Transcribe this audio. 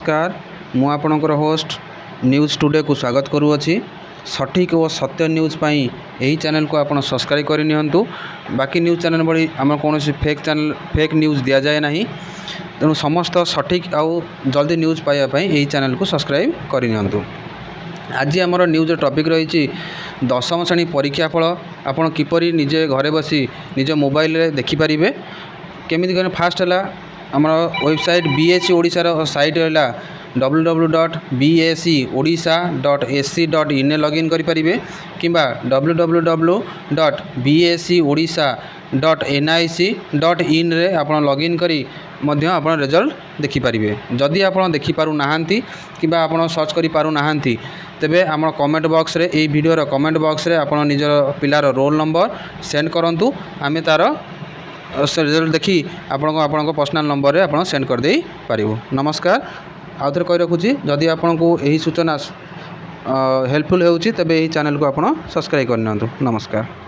नमस्कार मु आपणकर होस्ट न्यूज़ टुडे को स्वागत करुँची। सठिक और सत्य न्यूज़ पाई यही चैनल को आप सब्सक्राइब करनी। बाकी न्यूज़ चैनल भली आम कौन फेक न्यूज़ दि जाए ना, तेणु समस्त सठिक आउ जल्दी न्यूज़ पाइबा यही चैनल को सब्सक्राइब करनी। आज आमर न्यूज़ टॉपिक रही दशम श्रेणी परीक्षा फल आपड़ किपरि निजे घरे बसी निज मोबाइल रे देखिपारे केमी। फास्ट है आम वेबसाइट बीएससी ओडिशार साइट है www.bscodisha.ac.in लॉगिन करें कि www.bscodisha.nic.in रे आप लॉगिन करी आप रिजल्ट देखिपारे। जदि आप देखिपारू ना कि आप सर्च करि पारू ना तेबे आम कमेंट बॉक्स रे यही वीडियो कमेंट बॉक्स रे आप निजर पिलार रोल नंबर सेंड करंतु। आमे तार रिजल्ट देखी आपण पर्सनल नंबर रे आप सेंड कर दे पारिबो। नमस्कार आउ थे कही रखुची, जदि आपन को यही सूचना हेल्पफुल होउची तेबे यही चैनल को आप सब्सक्राइब करनी। नमस्कार।